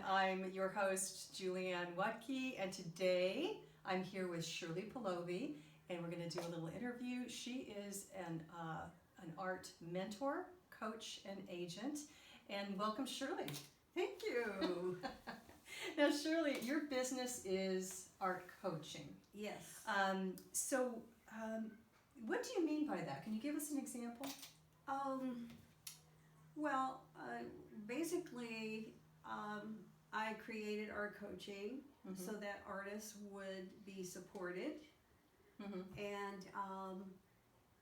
I'm your host, Julianne Watke, and today I'm here with Shirley Polovy, and we're going to do a little interview. She is an art mentor, coach, and agent. And welcome, Shirley. Thank you. Now, Shirley, your business is art coaching. Yes. What do you mean by that? Can you give us an example? Basically, I created art coaching so that artists would be supported. And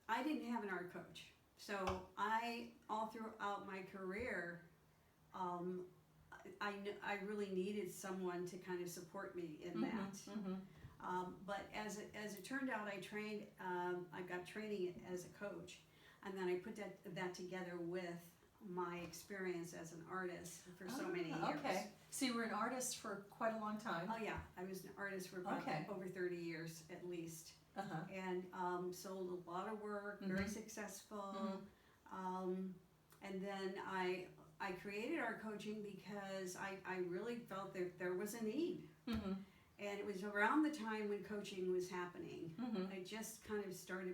I didn't have an art coach. So all throughout my career, I really needed someone to kind of support me in that. But as it turned out, I got training as a coach, and then I put that together with my experience as an artist for so many years. Okay, so you were an artist for quite a long time. Oh yeah, I was an artist for about over 30 years at least, and sold a lot of work, very successful. And then I created art coaching because I really felt that there was a need. And it was around the time when coaching was happening. It just kind of started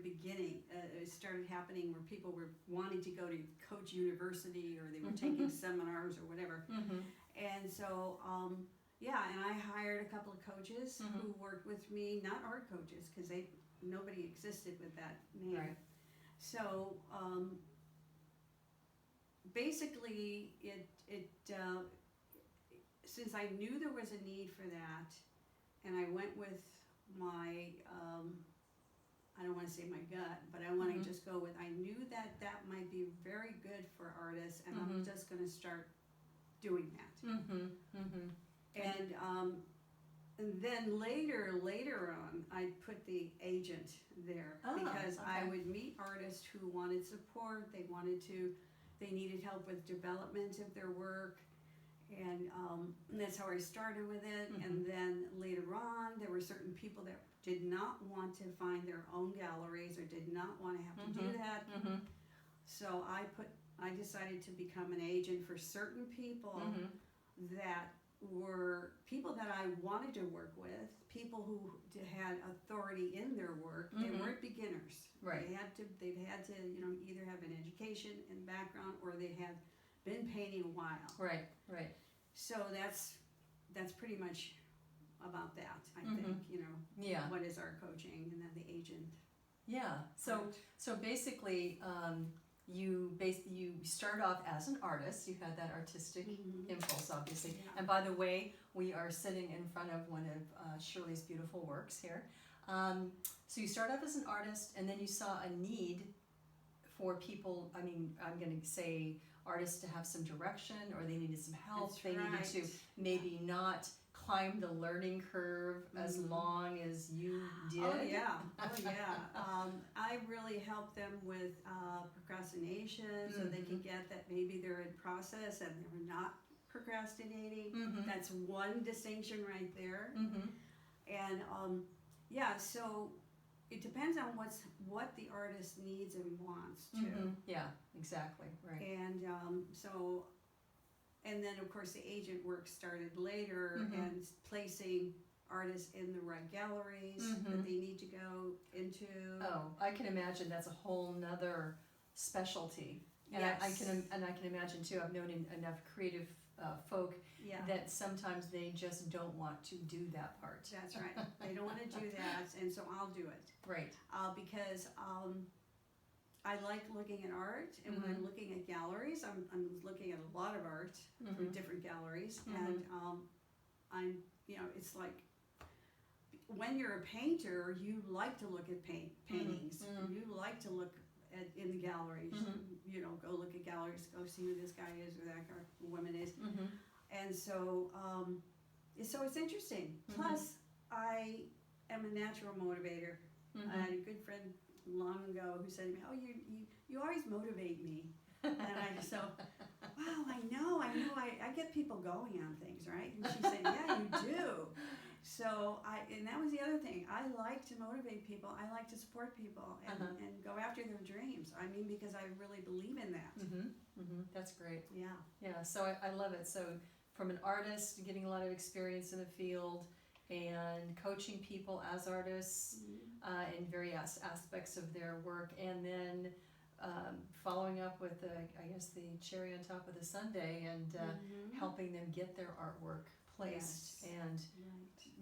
happening where people were wanting to go to Coach University, or they were taking seminars or whatever. And so, and I hired a couple of coaches who worked with me, not art coaches, because nobody existed with that name. Right. So, basically, since I knew there was a need for that, and I went with my, I don't want to say my gut, but I want to just go with, I knew that might be very good for artists, and I'm just going to start doing that. And then later on, I put the agent there, because I would meet artists who wanted support, they needed help with development of their work. And that's how I started with it. And then later on, there were certain people that did not want to find their own galleries, or did not want to have to do that. So I decided to become an agent for certain people that were people that I wanted to work with, people who had authority in their work. They weren't beginners. Right. They'd had to either have an education and background, or they had been painting a while. Right. So that's pretty much about that, I think. Yeah. What is art coaching, and then the agent. Yeah. So basically, you started off as an artist. You had that artistic impulse, obviously. Yeah. And by the way, we are sitting in front of one of Shirley's beautiful works here. So you started off as an artist, and then you saw a need for people. I mean, I'm going to say artists to have some direction, or they needed some help. That's they right. needed to maybe not climb the learning curve as long as you did. Oh yeah. I really helped them with procrastination, so they can get that maybe they're in process and they're not procrastinating. That's one distinction right there. And so it depends on what the artist needs and wants too. Yeah, exactly, right. And and then of course the agent work started later, and placing artists in the right galleries that they need to go into. Oh, I can imagine that's a whole nother specialty. And Yes. I can imagine too, I've known enough creative folk that sometimes they just don't want to do that part. That's right. They don't want to do that, and so I'll do it. Right. Because I like looking at art, and when I'm looking at galleries, I'm looking at a lot of art from different galleries, and it's like when you're a painter, you like to look at paintings. You like to look in the galleries. Go look at galleries, go see who this guy is or that woman is. And so it's interesting. Plus, I am a natural motivator. I had a good friend long ago who said to me, "Oh, you always motivate me." And wow, I know, I get people going on things, right? And she said, "Yeah, you do." So and that was the other thing. I like to motivate people. I like to support people and go after their dreams. I mean, because I really believe in that. That's great. Yeah. Yeah. So I love it. So from an artist, getting a lot of experience in the field, and coaching people as artists in various aspects of their work, and then following up with I guess the cherry on top of the sundae, and helping them get their artwork placed and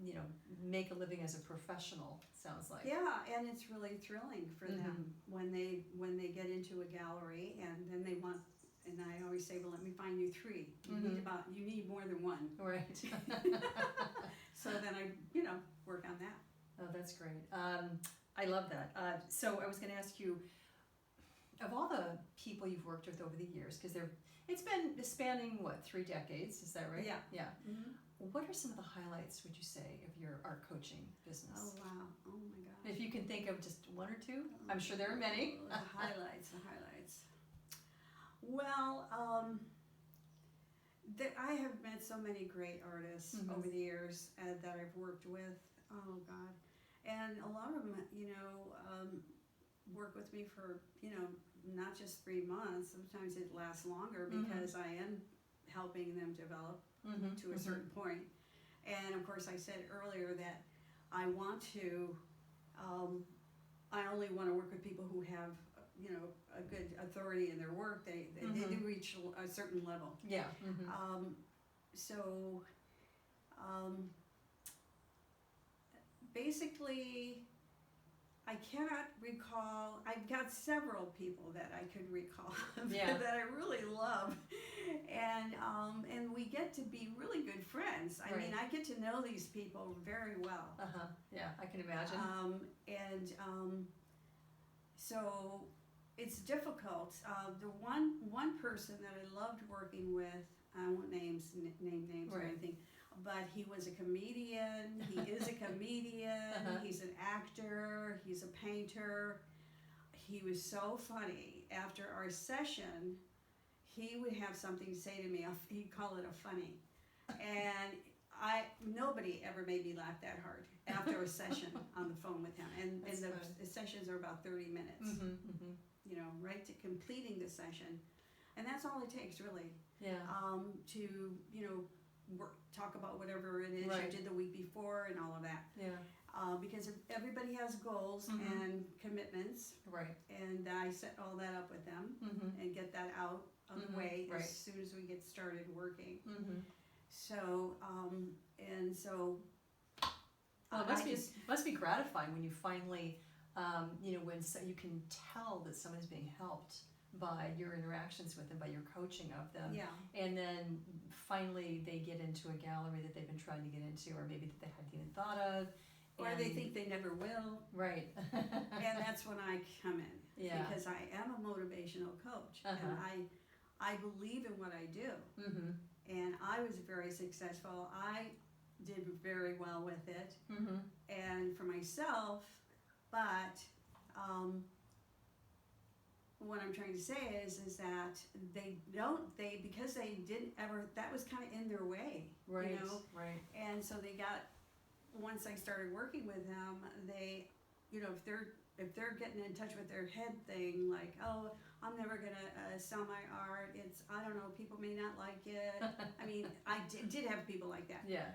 you know, make a living as a professional. Sounds like. Yeah, and it's really thrilling for them when they get into a gallery, and then they want. And I always say, well, let me find you 3. You need more than one. Right. So then I, work on that. Oh, that's great. I love that. So I was going to ask you, of all the people you've worked with over the years, because it's been spanning, what, 3 decades, is that right? Yeah. Yeah. What are some of the highlights, would you say, of your art coaching business? Oh, wow. Oh, my gosh. If you can think of just 1 or 2, I'm sure there are many. The highlights. Well, I have met so many great artists over the years that I've worked with. Oh, God. And a lot of them, work with me for, not just 3 months. Sometimes it lasts longer because I am helping them develop to a certain point. And of course, I said earlier that I want to, I only want to work with people who have, a good authority in their work. They do reach a certain level. Yeah. Basically, I cannot recall. I've got several people that I could recall that I really love, and we get to be really good friends. I mean, I get to know these people very well. Yeah, I can imagine. So it's difficult. The one person that I loved working with, I won't name names or anything, but he was a comedian. He is a comedian. He's an actor. He's a painter. He was so funny. After our session, he would have something to say to me. He'd call it a funny, and nobody ever made me laugh that hard after a session on the phone with him. And the sessions are about 30 minutes. Right to completing the session, and that's all it takes, really. Yeah. To talk about whatever it is you did the week before and all of that. Yeah. Because everybody has goals and commitments. Right. And I set all that up with them and get that out of the way as soon as we get started working. So, it must be gratifying when you finally, when you can tell that someone is being helped by your interactions with them, by your coaching of them. Yeah. And then finally they get into a gallery that they've been trying to get into, or maybe that they hadn't even thought of. Or they think they never will. Right. And that's when I come in. Yeah. Because I am a motivational coach. And I believe in what I do. And I was very successful. I did very well with it. And for myself, but what I'm trying to say is that because they didn't ever, that was kind of in their way. Right. And so once I started working with them, they, if they're getting in touch with their head thing, like, oh, I'm never gonna sell my art. I don't know, people may not like it. I mean, I did have people like that. Yeah.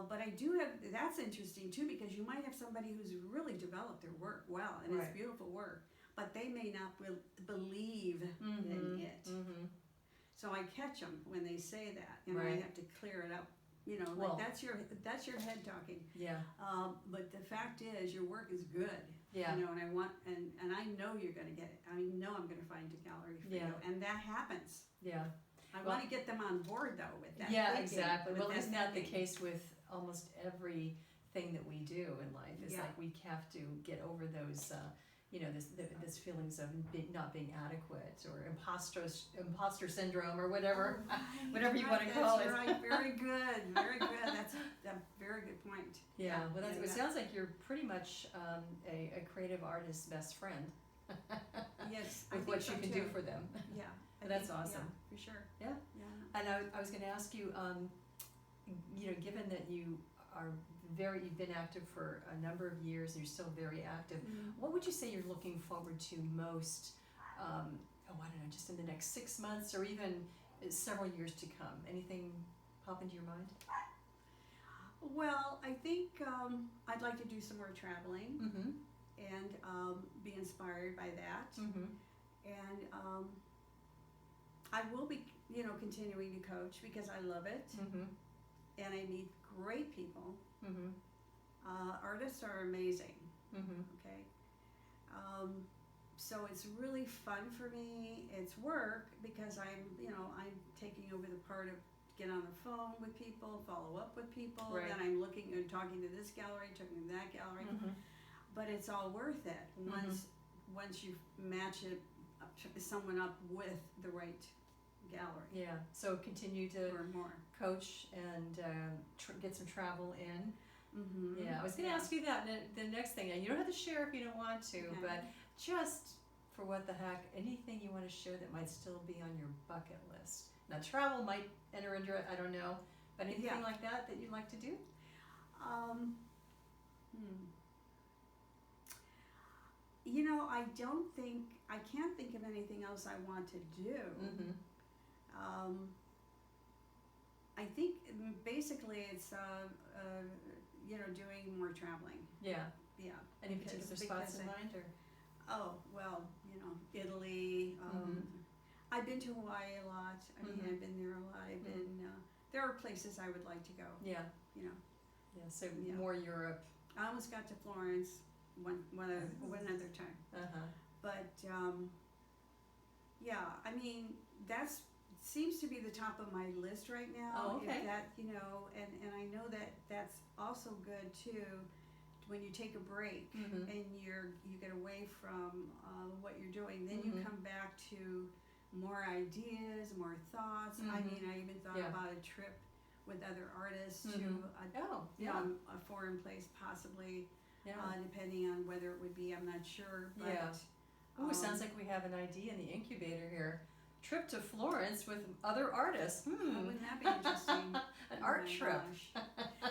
But I do have, that's interesting too, because you might have somebody who's really developed their work well, and it's beautiful work, but they may not believe in it. So I catch them when they say that, and I have to clear it up. That's your head talking. Yeah. But the fact is, your work is good. Yeah. And I want, and I know you're going to get it. I know I'm going to find a gallery for you, and that happens. Yeah. I want to get them on board though with that. Yeah, thinking, exactly. Well, isn't that the case with almost everything that we do in life? It's like we have to get over those. This feelings of not being adequate, or imposter syndrome, or whatever, whatever you want to call it. That's right. Very good. Very good. That's a very good point. Yeah. Well, it sounds like you're pretty much a creative artist's best friend. Yes. With what you can do for them. Yeah. That's awesome. Yeah, for sure. Yeah. And I was going to ask you, given that you've been active for a number of years, and you're still very active, what would you say you're looking forward to most, I don't know, just in the next 6 months, or even several years to come? Anything pop into your mind? Well, I think I'd like to do some more traveling Mm-hmm. and be inspired by that. Mm-hmm. And I will be, continuing to coach because I love it, Mm-hmm. and I meet great people. Mm-hmm. Artists are amazing. Mm-hmm. Okay. So it's really fun for me. It's work because I'm taking over the part of get on the phone with people, follow up with people, Right. then I'm looking and talking to this gallery, talking to that gallery. Mm-hmm. But it's all worth it once you match someone up with the right gallery Yeah. So continue to or more. coach and get some travel in. Mm-hmm. Yeah, I was going to ask you that. The next thing, and you don't have to share if you don't want to, Okay. but just for what the heck, anything you want to share that might still be on your bucket list. Now, travel might enter into it. I don't know, but anything like that you'd like to do? I can't think of anything else I want to do. Mm-hmm. I think basically it's doing more traveling. Yeah. Yeah. Any particular spots in mind, or? Oh well, Italy. I've been to Hawaii a lot. I mean, Mhm. I've been there a lot. I've been. There are places I would like to go. Yeah. Yeah. So Yeah. more Europe. I almost got to Florence one other time. Uh-huh. But yeah, I mean that seems to be the top of my list right now. Oh, okay. If that and I know that that's also good too. When you take a break Mhm. and you get away from what you're doing, then you Mhm. come back to more ideas, more thoughts. I Mhm. mean, I even thought Yeah. about a trip with other artists Mhm. to Oh, yeah. a foreign place, possibly. Yeah. Depending on whether it would be, I'm not sure. But, Yeah. Ooh, sounds like we have an idea in the incubator here. Trip to Florence with other artists. Wouldn't that be interesting? An Oh art my trip. gosh.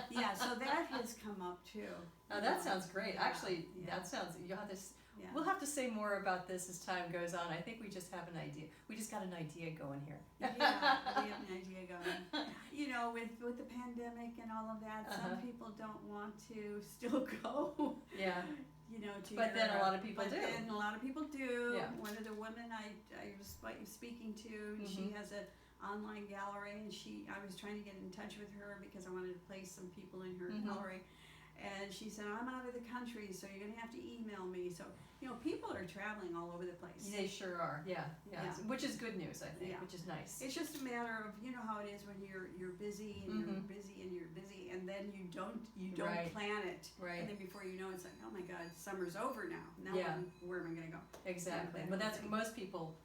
Yeah, so that has come up too. Oh, that sounds great. Yeah, Actually, yeah. that sounds. You'll have to. Yeah. We'll have to say more about this as time goes on. I think we just have an idea. We just got an idea going here. Yeah, we have an idea going. With the pandemic and all of that, some people don't want to still go. Yeah. To But then a Europe. lot of people But do. then a lot of people do. Yeah. One of the women I was speaking to, she Mhm. has an online gallery, and I was trying to get in touch with her because I wanted to place some people in her Mhm. gallery. And she said, I'm out of the country, so you're going to have to email me. So, people are traveling all over the place. They sure are. Yeah. Yeah. Which is good news, I think. Yeah. Which is nice. It's just a matter of, how it is when you're busy and you're Mhm. busy and you're busy, and then you don't Right. plan it. Right. And then before you know it, it's like, oh my God, summer's over now. Now Yeah. where am I going to go? Exactly. Yeah, But that's thing. most people.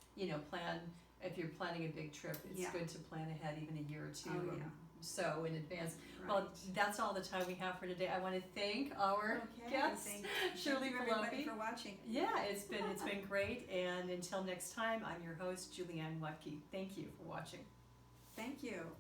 Plan. If you're planning a big trip, it's Yeah. good to plan ahead even a year or two. Oh, or yeah. so in advance. Right. Well, that's all the time we have for today. I want to thank our guest, Shirley Thank you everybody Polovy. for watching. Yeah, it's been great. And until next time, I'm your host, Julianne Lutke. Thank you for watching. Thank you.